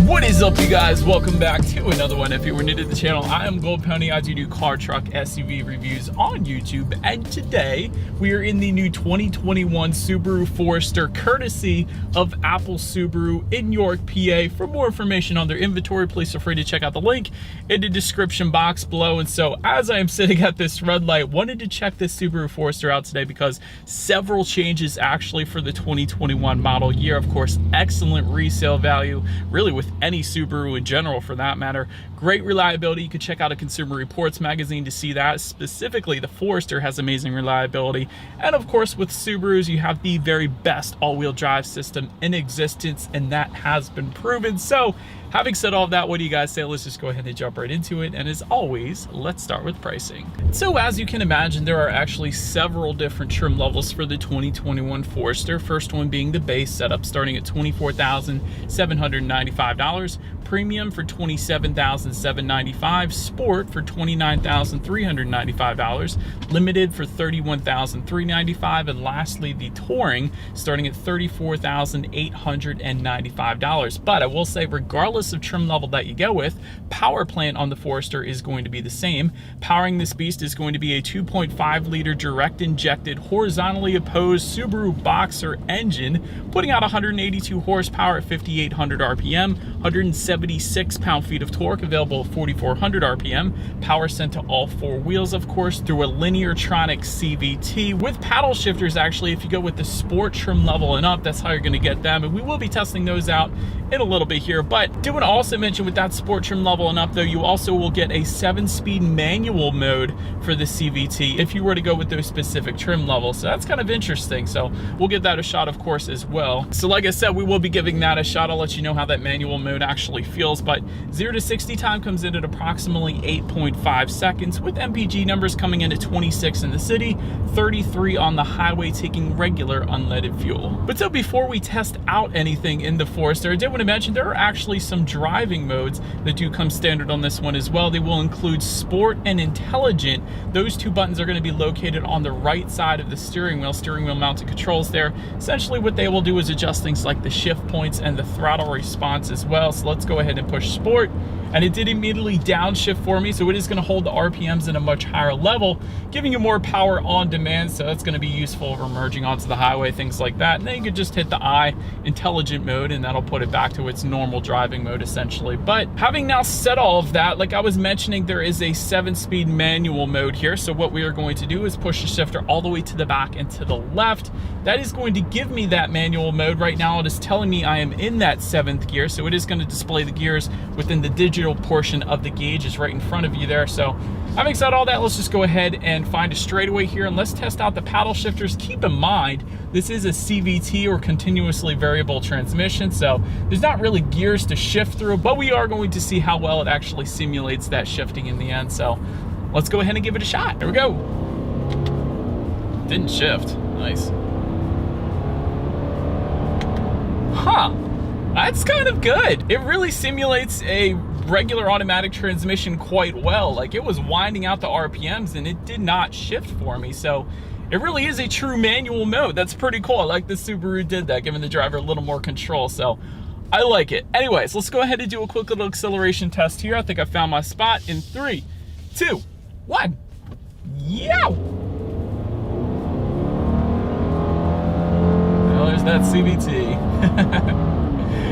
What is up, you guys? Welcome back to another one. If you were new to the channel, I am Gold Pony. I do car, truck, SUV reviews on YouTube, and today we are in the new 2021 Subaru Forester, courtesy of Apple Subaru in York, PA. For more information on their inventory, please feel free to check out the link in the description box below. And so, as I am sitting at this red light, wanted to check this Subaru Forester out today because several changes actually for the 2021 model year. Of course, excellent resale value, really with any Subaru in general for that matter. Great reliability. You could check out a Consumer Reports magazine to see that. Specifically, the Forester has amazing reliability. And of course, with Subarus, you have the very best all-wheel drive system in existence, and that has been proven. So, having said all of that, what do you guys say? Let's just go ahead and jump right into it. And as always, let's start with pricing. So as you can imagine, there are actually several different trim levels for the 2021 Forester. First one being the base setup, starting at $24,795. Premium for $27,795, Sport for $29,395, Limited for $31,395, and lastly the Touring starting at $34,895. But I will say, regardless of trim level that you go with, power plant on the Forester is going to be the same. Powering this beast is going to be a 2.5 liter direct injected horizontally opposed Subaru Boxer engine, putting out 182 horsepower at 5,800 RPM, 176 pound-feet of torque, available at 4,400 RPM. Power sent to all four wheels, of course, through a Lineartronic CVT with paddle shifters. Actually, if you go with the Sport trim level and up, that's how you're going to get them, and we will be testing those out in a little bit here. But do want to also mention, with that Sport trim level and up though, you also will get a 7-speed manual mode for the CVT if you were to go with those specific trim levels. So that's kind of interesting. So we'll give that a shot, of course, as well. So like I said, we will be giving that a shot. I'll let you know how that manual mode actually feels. But 0 to 60 time comes in at approximately 8.5 seconds, with MPG numbers coming in at 26 in the city, 33 on the highway, taking regular unleaded fuel. But so before we test out anything in the Forester, I did want to mention there are actually some driving modes that do come standard on this one as well. They will include Sport and Intelligent. Those two buttons are going to be located on the right side of the steering wheel mounted controls there. Essentially what they will do is adjust things like the shift points and the throttle response as well. So let's go ahead and push Sport, and it did immediately downshift for me, so it is going to hold the RPMs at a much higher level, giving you more power on demand. So that's going to be useful for merging onto the highway, things like that. And then you can just hit the I, Intelligent mode, and that'll put it back to its normal driving mode essentially. But having now said all of that, like I was mentioning, there is a 7-speed manual mode here. So what we are going to do is push the shifter all the way to the back and to the left. That is going to give me that manual mode. Right now it is telling me I am in that 7th gear, so it is going to display the gears within the digital portion of the gauge is right in front of you there. So having said all that, let's just go ahead and find a straightaway here, and let's test out the paddle shifters. Keep in mind, this is a CVT, or continuously variable transmission, so there's not really gears to shift through, but we are going to see how well it actually simulates that shifting in the end. So let's go ahead and give it a shot. Here we go. Didn't shift. Nice. Huh. That's kind of good. It really simulates a regular automatic transmission quite well. Like, it was winding out the RPMs and it did not shift for me. So it really is a true manual mode. That's pretty cool. I like the Subaru did that, giving the driver a little more control. So I like it. Anyways, let's go ahead and do a quick little acceleration test here. I think I found my spot in 3, 2, 1. Yow! Well, there's that CVT.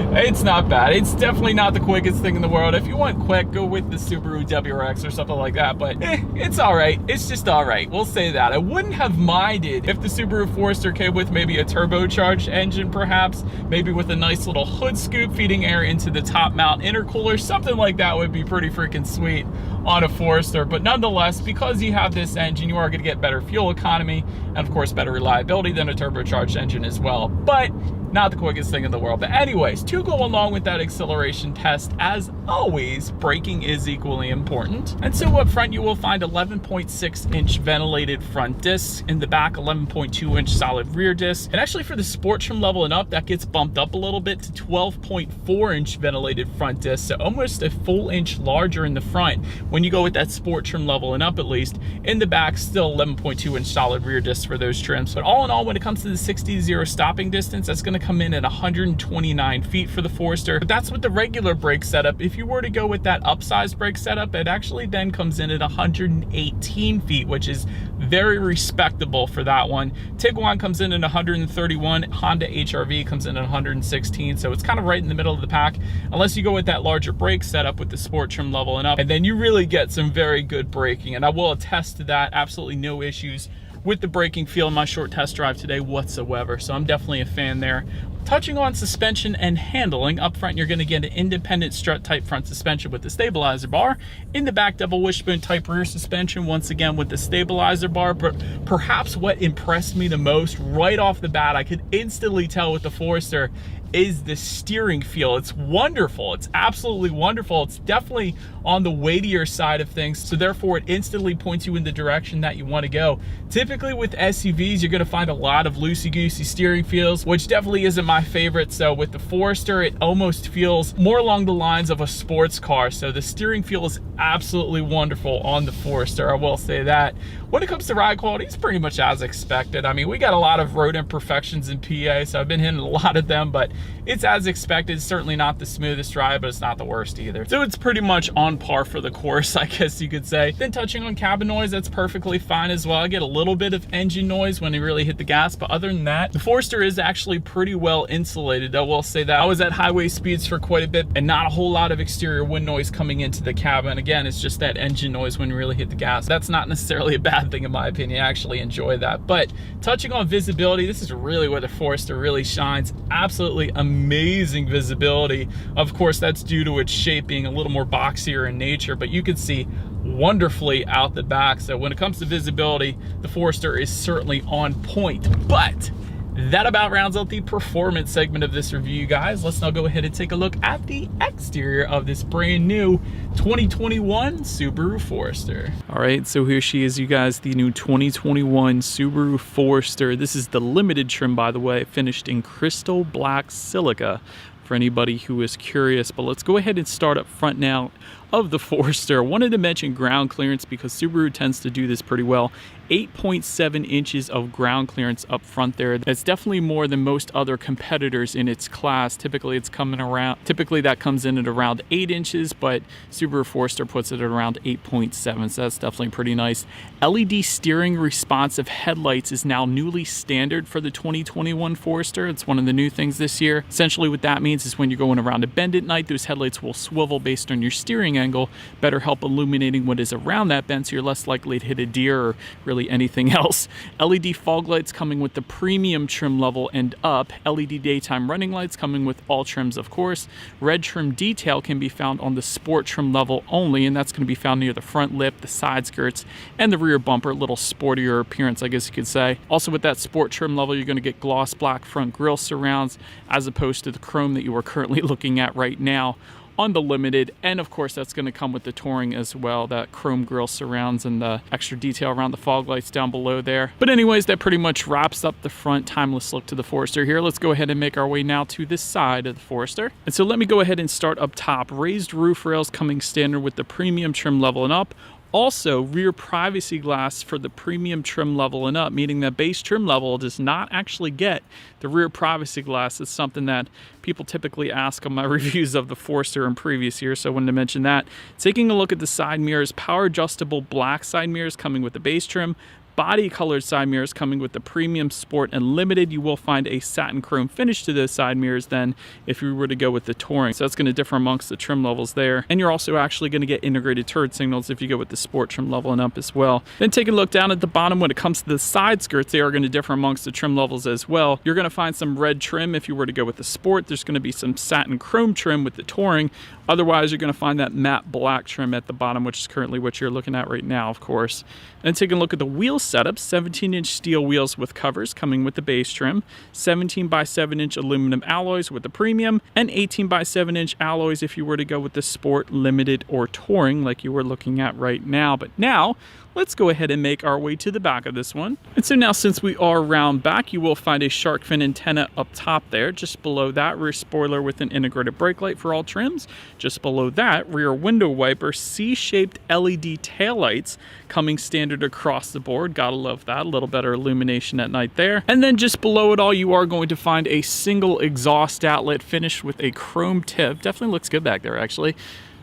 It's not bad. It's definitely not the quickest thing in the world. If you want quick, go with the Subaru WRX or something like that, but it's all right. It's just all right. We'll say that. I wouldn't have minded if the Subaru Forester came with maybe a turbocharged engine, perhaps, maybe with a nice little hood scoop feeding air into the top mount intercooler. Something like that would be pretty freaking sweet on a Forester. But nonetheless, because you have this engine, you are going to get better fuel economy and of course better reliability than a turbocharged engine as well. But not the quickest thing in the world. But anyways, to go along with that acceleration test, as always, braking is equally important. And so up front, you will find 11.6-inch ventilated front discs. In the back, 11.2-inch solid rear discs. And actually for the Sport trim level and up, that gets bumped up a little bit to 12.4-inch ventilated front discs, so almost a full inch larger in the front. When when you go with that sport trim level and up, at least. In the back, still 11.2 inch solid rear discs for those trims. But all in all, when it comes to the 60 to 0 stopping distance, that's going to come in at 129 feet for the Forester. But that's with the regular brake setup. If you were to go with that upsized brake setup, it actually then comes in at 118 feet, which is very respectable for that one. Tiguan comes in at 131, Honda HR-V comes in at 116, so it's kind of right in the middle of the pack, unless you go with that larger brake setup with the sport trim level and up, and then you really get some very good braking, and I will attest to that. Absolutely no issues with the braking feel in my short test drive today whatsoever, so I'm definitely a fan there. Touching on suspension and handling, up front you're going to get an independent strut type front suspension with the stabilizer bar. In the back, double wishbone type rear suspension, once again with the stabilizer bar. But perhaps what impressed me the most right off the bat, I could instantly tell with the Forester, is the steering feel. It's wonderful. It's absolutely wonderful. It's definitely on the weightier side of things, so therefore it instantly points you in the direction that you want to go. Typically with SUVs, you're going to find a lot of loosey-goosey steering feels, which definitely isn't my favorite. So with the Forester, it almost feels more along the lines of a sports car. So the steering feel is absolutely wonderful on the Forester, I will say that. When it comes to ride quality, it's pretty much as expected. I mean, we got a lot of road imperfections in PA, so I've been hitting a lot of them, but it's as expected. It's certainly not the smoothest ride, but it's not the worst either. So it's pretty much on par for the course, I guess you could say. Then touching on cabin noise, that's perfectly fine as well. I get a little bit of engine noise when you really hit the gas, but other than that, the Forester is actually pretty well insulated. I will say that. I was at highway speeds for quite a bit and not a whole lot of exterior wind noise coming into the cabin. Again, it's just that engine noise when you really hit the gas. That's not necessarily a bad thing in my opinion. I actually enjoy that. But touching on visibility, this is really where the Forester really shines. Absolutely amazing visibility. Of course, that's due to its shape being a little more boxier in nature, but you can see wonderfully out the back. So when it comes to visibility, the Forester is certainly on point. But that about rounds out the performance segment of this review, guys. Let's now go ahead and take a look at the exterior of this brand new 2021 Subaru Forester. All right, so here she is, you guys, the new 2021 Subaru Forester. This is the limited trim, by the way, finished in crystal black silica for anybody who is curious. But let's go ahead and start up front now of the Forester. I wanted to mention ground clearance because Subaru tends to do this pretty well. 8.7 inches of ground clearance up front there. That's definitely more than most other competitors in its class. Typically that comes in at around 8 inches, but Subaru Forester puts it at around 8.7, so that's definitely pretty nice. LED steering responsive headlights is now newly standard for the 2021 Forester. It's one of the new things this year. Essentially what that means is when you're going around a bend at night, those headlights will swivel based on your steering angle, better help illuminating what is around that bend, so you're less likely to hit a deer or really anything else. LED fog lights coming with the premium trim level and up. LED daytime running lights coming with all trims, of course. Red trim detail can be found on the sport trim level only, and that's going to be found near the front lip, the side skirts, and the rear bumper. A little sportier appearance, I guess you could say. Also with that sport trim level, you're going to get gloss black front grille surrounds as opposed to the chrome that you are currently looking at right now on the limited. And of course that's going to come with the touring as well, that chrome grille surrounds and the extra detail around the fog lights down below there. But anyways, that pretty much wraps up the front timeless look to the Forester here. Let's go ahead and make our way now to this side of the Forester. And so let me go ahead and start up top. Raised roof rails coming standard with the premium trim level and up. Also, rear privacy glass for the premium trim level and up, meaning that base trim level does not actually get the rear privacy glass. It's something that people typically ask on my reviews of the Forester in previous years, so I wanted to mention that. Taking a look at the side mirrors, power adjustable black side mirrors coming with the base trim. Body colored side mirrors coming with the premium, sport, and limited. You will find a satin chrome finish to those side mirrors then if you were to go with the touring. So that's going to differ amongst the trim levels there. And you're also actually going to get integrated turret signals if you go with the sport trim level and up as well. Then take a look down at the bottom. When it comes to the side skirts, they are going to differ amongst the trim levels as well. You're going to find some red trim if you were to go with the sport. There's going to be some satin chrome trim with the touring. Otherwise, you're going to find that matte black trim at the bottom, which is currently what you're looking at right now, of course. And taking a look at the wheel setup, 17-inch steel wheels with covers coming with the base trim, 17 by 7-inch aluminum alloys with the premium, and 18 by 7-inch alloys if you were to go with the sport, limited, or touring like you were looking at right now. But now, let's go ahead and make our way to the back of this one. And so now, since we are round back, you will find a shark fin antenna up top there. Just below that, rear spoiler with an integrated brake light for all trims. Just below that, rear window wiper, C-shaped LED taillights coming standard across the board. Gotta love that, a little better illumination at night there. And then just below it all, you are going to find a single exhaust outlet finished with a chrome tip. Definitely looks good back there, actually.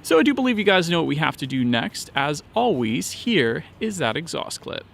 So I do believe you guys know what we have to do next. As always, here is that exhaust clip.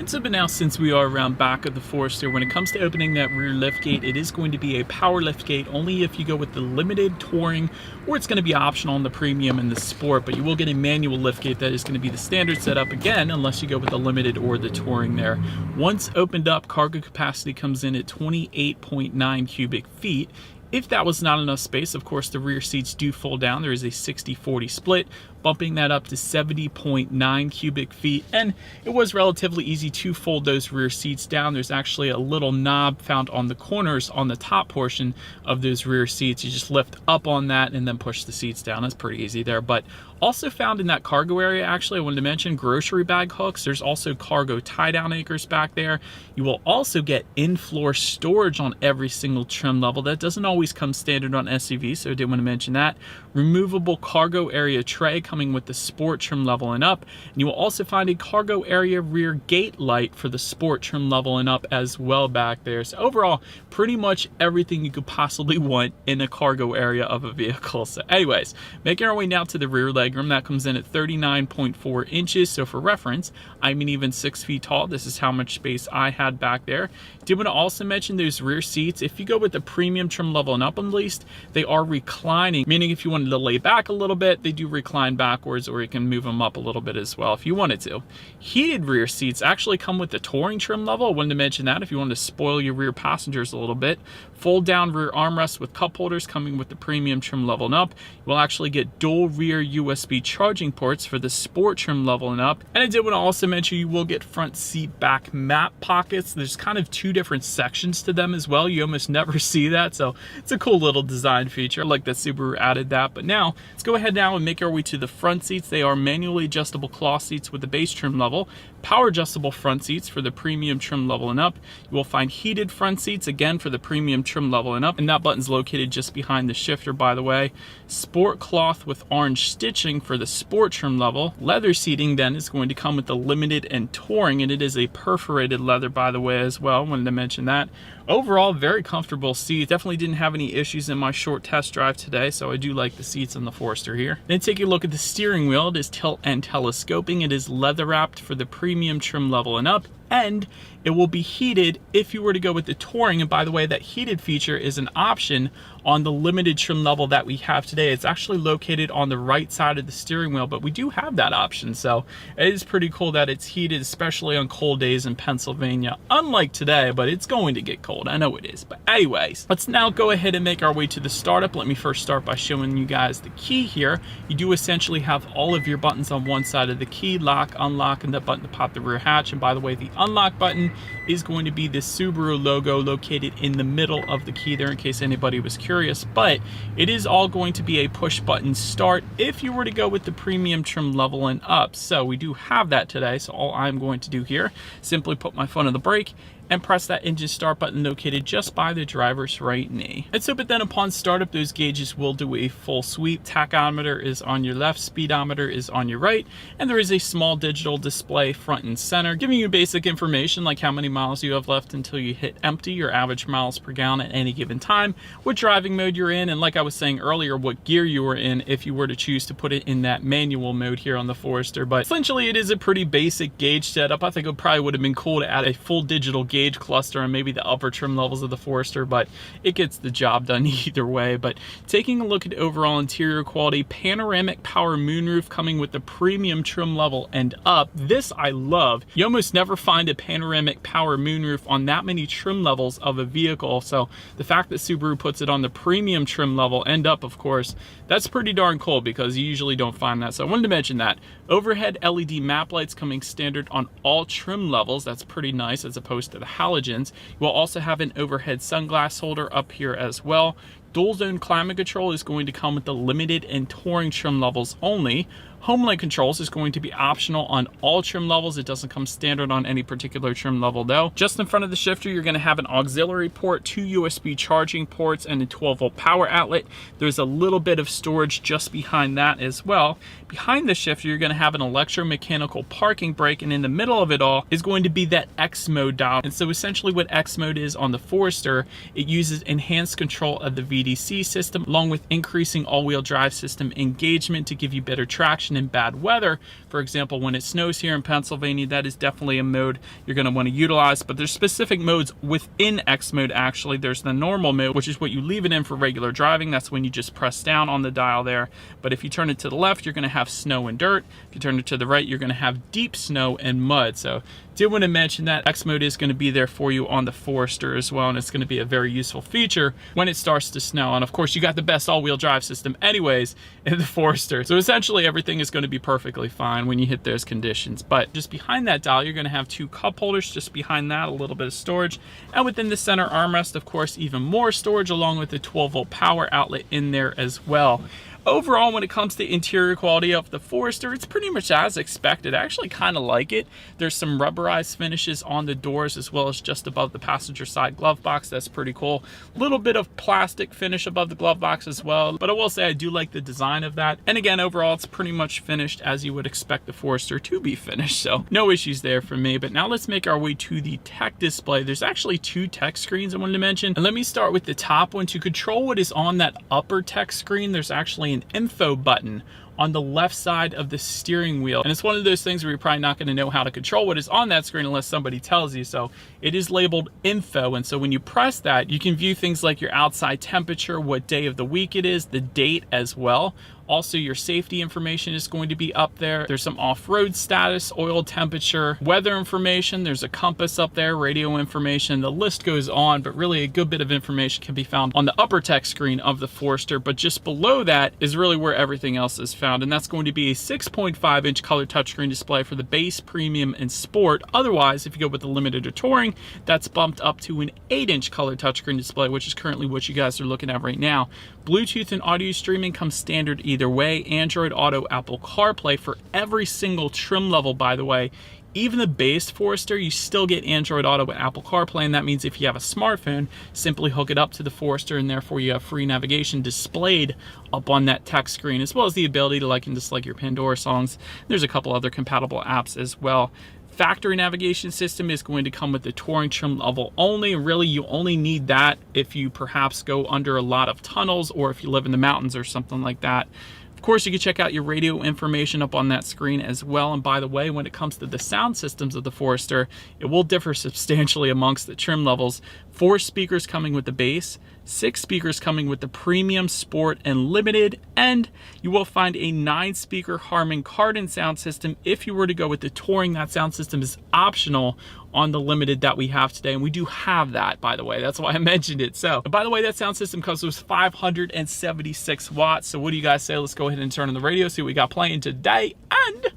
So, but now, since we are around back of the Forester, when it comes to opening that rear lift gate, it is going to be a power lift gate only if you go with the limited, touring, or it's going to be optional on the premium and the sport, but you will get a manual lift gate that is going to be the standard setup again, unless you go with the limited or the touring there. Once opened up, cargo capacity comes in at 28.9 cubic feet. If that was not enough space, of course, the rear seats do fold down. There is a 60-40 split, bumping that up to 70.9 cubic feet. And it was relatively easy to fold those rear seats down. There's actually a little knob found on the corners on the top portion of those rear seats. You just lift up on that and then push the seats down. That's pretty easy there. But also found in that cargo area, actually, I wanted to mention grocery bag hooks. There's also cargo tie-down anchors back there. You will also get in-floor storage on every single trim level. That doesn't always come standard on SUVs, so I did want to mention that. Removable cargo area tray coming with the sport trim level and up. And you will also find a cargo area rear gate light for the sport trim level and up as well back there. So overall, pretty much everything you could possibly want in a cargo area of a vehicle. So anyways, making our way now to the rear legroom. That comes in at 39.4 inches. So for reference, I'm an even 6 feet tall. This is how much space I had back there. Did want to also mention those rear seats. If you go with the premium trim level and up, at least, they are reclining, meaning if you wanted to lay back a little bit, they do recline backwards, or you can move them up a little bit as well if you wanted to. Heated rear seats actually come with the touring trim level. I wanted to mention that if you wanted to spoil your rear passengers a little bit. Fold down rear armrests with cup holders coming with the premium trim level and up. You will actually get dual rear USB charging ports for the sport trim level and up. And I did want to also mention you will get front seat back map pockets. There's kind of two different sections to them as well. You almost never see that, so it's a cool little design feature. I like that Subaru added that. But now let's go ahead now and make our way to the front seats. They are manually adjustable cloth seats with the base trim level, power adjustable front seats for the premium trim level and up. You will find heated front seats again for the premium trim level and up, and that button's located just behind the shifter, by the way. Sport cloth with orange stitching for the sport trim level. Leather seating then is going to come with the limited and touring, and it is a perforated leather, by the way, as well. Wanted to mention that. Overall, very comfortable seats. Definitely didn't have any issues in my short test drive today, so I do like the seats on the Forester here. Then take a look at the steering wheel. It is tilt and telescoping. It is leather wrapped for the premium trim level and up, and it will be heated if you were to go with the touring. And by the way, that heated feature is an option on the limited trim level that we have today. It's actually located on the right side of the steering wheel, but we do have that option, so it is pretty cool that it's heated, especially on cold days in Pennsylvania. Unlike today, but it's going to get cold. I know it is. But anyways, let's now go ahead and make our way to the startup. Let me first start by showing you guys the key here. You do essentially have all of your buttons on one side of the key: lock, unlock, and that button to pop the rear hatch. And by the way, the unlock button is going to be the Subaru logo located in the middle of the key there, in case anybody was curious. But it is all going to be a push button start if you were to go with the premium trim level and up. So we do have that today. So all I'm going to do here, simply put my foot on the brake and press that engine start button located just by the driver's right knee. And so, but then upon startup, those gauges will do a full sweep. Tachometer is on your left, speedometer is on your right, and there is a small digital display front and center, giving you basic information like how many miles you have left until you hit empty, your average miles per gallon at any given time, what driving mode you're in, and like I was saying earlier, what gear you were in if you were to choose to put it in that manual mode here on the Forester. But essentially, it is a pretty basic gauge setup. I think it probably would have been cool to add a full digital gauge gauge cluster and maybe the upper trim levels of the Forester, but it gets the job done either way. But taking a look at overall interior quality, panoramic power moonroof coming with the premium trim level and up. This I love. You almost never find a panoramic power moonroof on that many trim levels of a vehicle. So the fact that Subaru puts it on the premium trim level and up, of course, that's pretty darn cool because you usually don't find that. So I wanted to mention that. Overhead LED map lights coming standard on all trim levels. That's pretty nice as opposed to the halogens. You will also have an overhead sunglass holder up here as well. Dual zone climate control is going to come with the limited and touring trim levels only. Home link controls is going to be optional on all trim levels. It doesn't come standard on any particular trim level though. Just in front of the shifter, you're going to have an auxiliary port, 2 USB charging ports, and a 12-volt power outlet. There's a little bit of storage just behind that as well. Behind the shifter, you're going to have an electromechanical parking brake, and in the middle of it all is going to be that X mode dial. And so essentially what X mode is on the Forester, it uses enhanced control of the VDC system along with increasing all-wheel drive system engagement to give you better traction in bad weather. For example, when it snows here in Pennsylvania, that is definitely a mode you're going to want to utilize. But there's specific modes within X mode. Actually, there's the normal mode, which is what you leave it in for regular driving. That's when you just press down on the dial there. But if you turn it to the left, you're going to have snow and dirt. If you turn it to the right, you're going to have deep snow and mud. So did want to mention that X mode is going to be there for you on the Forester as well, and it's going to be a very useful feature when it starts to snow. And of course, you got the best all-wheel drive system anyways in the Forester, so essentially everything is going to be perfectly fine when you hit those conditions. But just behind that dial, you're going to have 2 cup holders. Just behind that, a little bit of storage, and within the center armrest, of course, even more storage along with the 12-volt power outlet in there as well. Overall, when it comes to interior quality of the Forester, it's pretty much as expected. I actually kind of like it. There's some rubberized finishes on the doors as well as just above the passenger side glove box. That's pretty cool. A little bit of plastic finish above the glove box as well, but I will say I do like the design of that. And again, overall, it's pretty much finished as you would expect the Forester to be finished, so no issues there for me. But now let's make our way to the tech display. There's actually 2 tech screens I wanted to mention, and let me start with the top one. To control what is on that upper tech screen, there's actually an info button on the left side of the steering wheel. And it's one of those things where you're probably not going to know how to control what is on that screen unless somebody tells you. So it is labeled info. And so when you press that, you can view things like your outside temperature, what day of the week it is, the date as well. Also, your safety information is going to be up there. There's some off-road status, oil temperature, weather information. There's a compass up there, radio information. The list goes on, but really a good bit of information can be found on the upper tech screen of the Forester. But just below that is really where everything else is found. And that's going to be a 6.5-inch color touchscreen display for the base, premium, and sport. Otherwise, if you go with the limited or touring, that's bumped up to an 8-inch color touchscreen display, which is currently what you guys are looking at right now. Bluetooth and audio streaming comes standard either way. Android Auto, Apple CarPlay for every single trim level, by the way. Even the base Forester, you still get Android Auto with Apple CarPlay, and that means if you have a smartphone, simply hook it up to the Forester, and therefore you have free navigation displayed up on that tech screen, as well as the ability to like and dislike your Pandora songs. There's a couple other compatible apps as well. Factory navigation system is going to come with the touring trim level only. Really, you only need that if you perhaps go under a lot of tunnels or if you live in the mountains or something like that. Of course, you can check out your radio information up on that screen as well. And by the way, when it comes to the sound systems of the Forester, it will differ substantially amongst the trim levels. 4 speakers coming with the base, 6 speakers coming with the premium, sport, and limited, and you will find a 9-speaker Harman Kardon sound system. If you were to go with the touring, that sound system is optional on the limited that we have today, and we do have that, by the way. That's why I mentioned it. So, by the way, that sound system comes with 576 watts. So what do you guys say? Let's go ahead and turn on the radio, see what we got playing today, and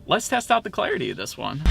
let's test out the clarity of this one.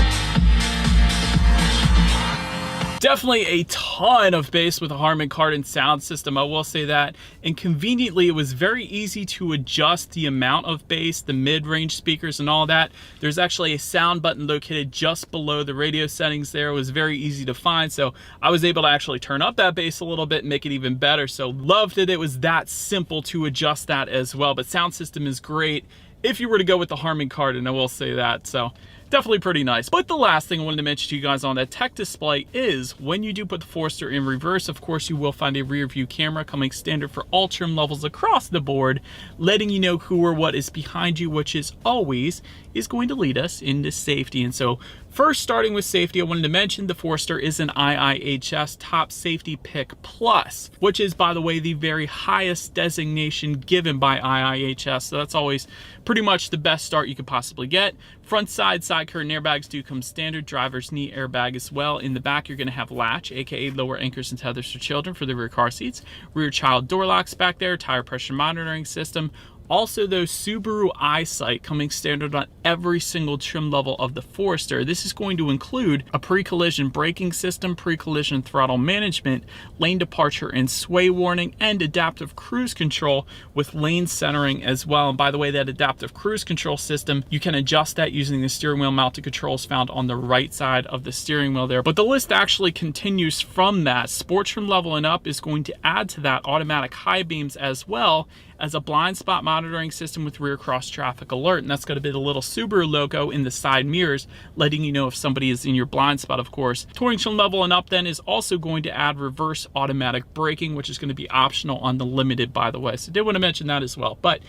Definitely a ton of bass with a Harman Kardon sound system, I will say that. And conveniently, it was very easy to adjust the amount of bass, the mid-range speakers and all that. There's actually a sound button located just below the radio settings there. It was very easy to find, so I was able to actually turn up that bass a little bit and make it even better. So loved it. It was that simple to adjust that as well. But sound system is great if you were to go with the Harman Kardon, I will say that. So definitely pretty nice. But the last thing I wanted to mention to you guys on that tech display is when you do put the Forester in reverse, of course, you will find a rear view camera coming standard for all trim levels across the board, letting you know who or what is behind you, which is always is going to lead us into safety. And so First, starting with safety, I wanted to mention the Forester is an IIHS Top Safety Pick Plus, which is, by the way, the very highest designation given by IIHS. So that's always pretty much the best start you could possibly get. Front side curtain airbags do come standard. Driver's knee airbag as well. In the back, you're going to have latch, aka lower anchors and tethers for children for the rear car seats. Rear child door locks back there. Tire pressure monitoring system. Also, though, Subaru EyeSight coming standard on every single trim level of the Forester. This is going to include a pre-collision braking system, pre-collision throttle management, lane departure and sway warning, and adaptive cruise control with lane centering as well. And by the way, that adaptive cruise control system, you can adjust that using the steering wheel mounted controls found on the right side of the steering wheel there. But the list actually continues from that. Sport trim level and up is going to add to that automatic high beams as well as a blind spot monitoring system with rear cross traffic alert. And that's going to be the little Subaru logo in the side mirrors, letting you know if somebody is in your blind spot, of course. Touring trim level and up then is also going to add reverse automatic braking, which is going to be optional on the Limited, by the way. So I did want to mention that as well. But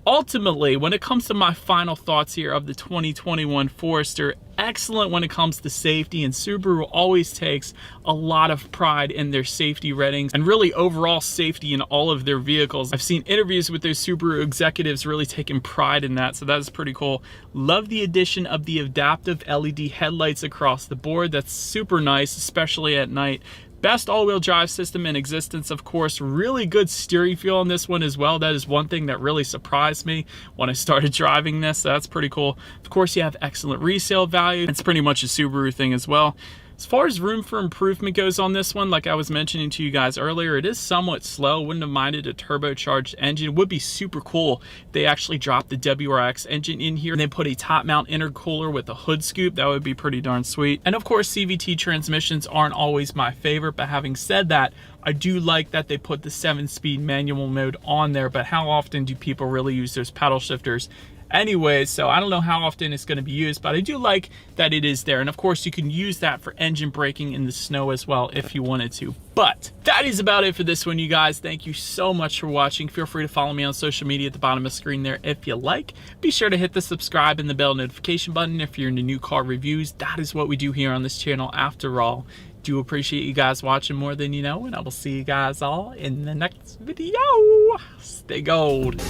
ultimately, when it comes to my final thoughts here of the 2021 Forester, excellent when it comes to safety, and Subaru always takes a lot of pride in their safety ratings and really overall safety in all of their vehicles. I've seen interviews with those Subaru executives really taking pride in that, so that is pretty cool. Love the addition of the adaptive LED headlights across the board. That's super nice, especially at night. Best all-wheel drive system in existence, of course. Really good steering feel on this one as well. That is one thing that really surprised me when I started driving this. So that's pretty cool. Of course, you have excellent resale value. It's pretty much a Subaru thing as well. As far as room for improvement goes on this one, like I was mentioning to you guys earlier, it is somewhat slow. Wouldn't have minded a turbocharged engine. Would be super cool if they actually dropped the WRX engine in here and they put a top mount intercooler with a hood scoop. That would be pretty darn sweet. And of course, CVT transmissions aren't always my favorite, but having said that, I do like that they put the 7-speed manual mode on there, but how often do people really use those pedal shifters anyway? So I don't know how often it's going to be used, but I do like that it is there. And of course, you can use that for engine braking in the snow as well if you wanted to. But that is about it for this one, you guys. Thank you so much for watching. Feel free to follow me on social media at the bottom of the screen there if you like. Be sure to hit the subscribe and the bell notification button if you're into new car reviews. That is what we do here on this channel after all. Do appreciate you guys watching more than you know, and I will see you guys all in the next video. Stay gold.